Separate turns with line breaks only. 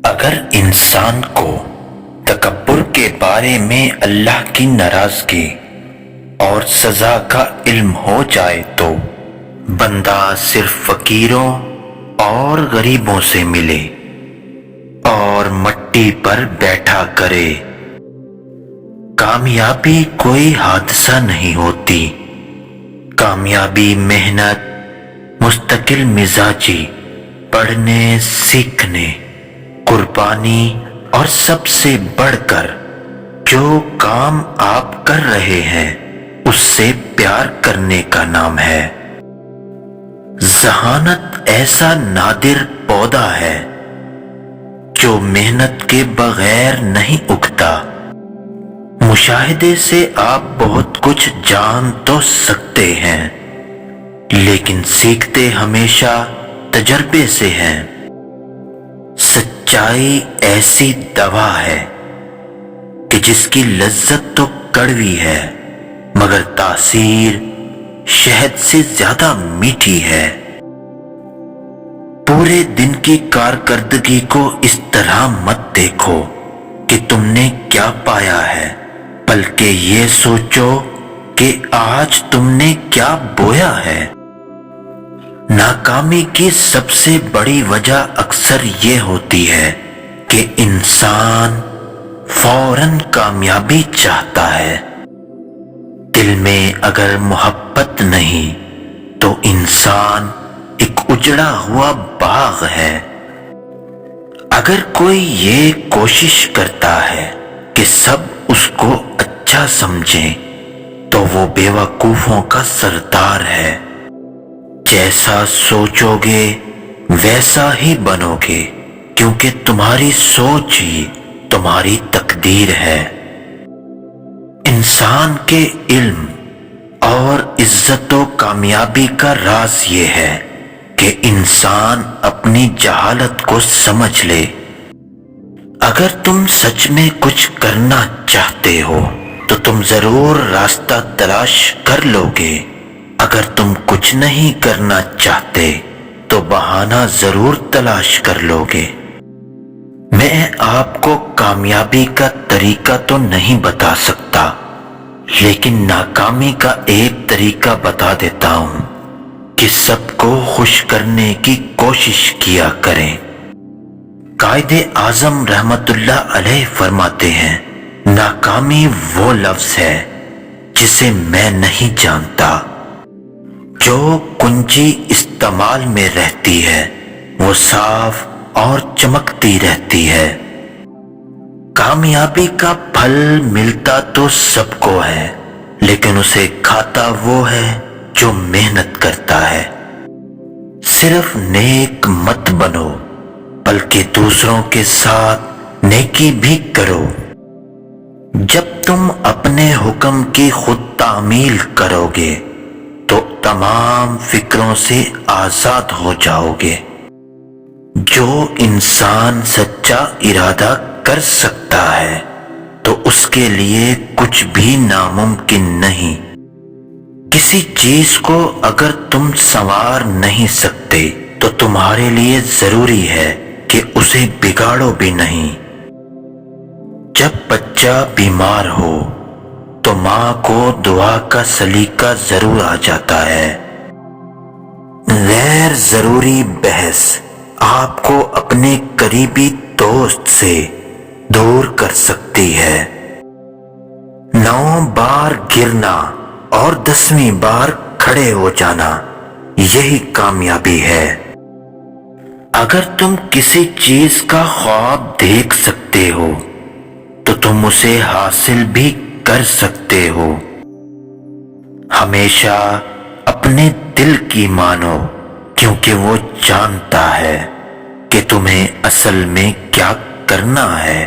اگر انسان کو تکبر کے بارے میں اللہ کی ناراضگی اور سزا کا علم ہو جائے تو بندہ صرف فقیروں اور غریبوں سے ملے اور مٹی پر بیٹھا کرے۔ کامیابی کوئی حادثہ نہیں ہوتی، کامیابی محنت، مستقل مزاجی، پڑھنے سیکھنے، قربانی اور سب سے بڑھ کر جو کام آپ کر رہے ہیں اس سے پیار کرنے کا نام ہے۔ ذہانت ایسا نادر پودا ہے جو محنت کے بغیر نہیں اگتا۔ مشاہدے سے آپ بہت کچھ جان تو سکتے ہیں لیکن سیکھتے ہمیشہ تجربے سے ہیں۔ سچائی ایسی دوا ہے کہ جس کی لذت تو کڑوی ہے مگر تاثیر شہد سے زیادہ میٹھی ہے۔ پورے دن کی کارکردگی کو اس طرح مت دیکھو کہ تم نے کیا پایا ہے، بلکہ یہ سوچو کہ آج تم نے کیا بویا ہے۔ ناکامی کی سب سے بڑی وجہ اکثر یہ ہوتی ہے کہ انسان فوراً کامیابی چاہتا ہے۔ دل میں اگر محبت نہیں تو انسان ایک اجڑا ہوا باغ ہے۔ اگر کوئی یہ کوشش کرتا ہے کہ سب اس کو اچھا سمجھیں تو وہ بے وقوفوں کا سردار ہے۔ جیسا سوچو گے ویسا ہی بنو گے، کیونکہ تمہاری سوچ ہی تمہاری تقدیر ہے۔ انسان کے علم اور عزت و کامیابی کا راز یہ ہے کہ انسان اپنی جہالت کو سمجھ لے۔ اگر تم سچ میں کچھ کرنا چاہتے ہو تو تم ضرور راستہ تلاش کر لو گے۔ اگر تم کچھ نہیں کرنا چاہتے تو بہانہ ضرور تلاش کر لو گے۔ میں آپ کو کامیابی کا طریقہ تو نہیں بتا سکتا لیکن ناکامی کا ایک طریقہ بتا دیتا ہوں کہ سب کو خوش کرنے کی کوشش کیا کریں۔ قائد اعظم رحمت اللہ علیہ فرماتے ہیں، ناکامی وہ لفظ ہے جسے میں نہیں جانتا۔ جو کنجی استعمال میں رہتی ہے وہ صاف اور چمکتی رہتی ہے۔ کامیابی کا پھل ملتا تو سب کو ہے لیکن اسے کھاتا وہ ہے جو محنت کرتا ہے۔ صرف نیک مت بنو بلکہ دوسروں کے ساتھ نیکی بھی کرو۔ جب تم اپنے حکم کی خود تعمیل کرو گے تو تمام فکروں سے آزاد ہو جاؤ گے۔ جو انسان سچا ارادہ کر سکتا ہے تو اس کے لیے کچھ بھی ناممکن نہیں۔ کسی چیز کو اگر تم سنوار نہیں سکتے تو تمہارے لیے ضروری ہے کہ اسے بگاڑو بھی نہیں۔ جب بچہ بیمار ہو تو ماں کو دعا کا سلیقہ ضرور آ جاتا ہے۔ غیر ضروری بحث آپ کو اپنے قریبی دوست سے دور کر سکتی ہے۔ 9 بار گرنا اور 10ویں بار کھڑے ہو جانا یہی کامیابی ہے۔ اگر تم کسی چیز کا خواب دیکھ سکتے ہو تو تم اسے حاصل بھی کر سکتے ہو۔ ہمیشہ اپنے دل کی مانو کیونکہ وہ جانتا ہے کہ تمہیں اصل میں کیا کرنا ہے۔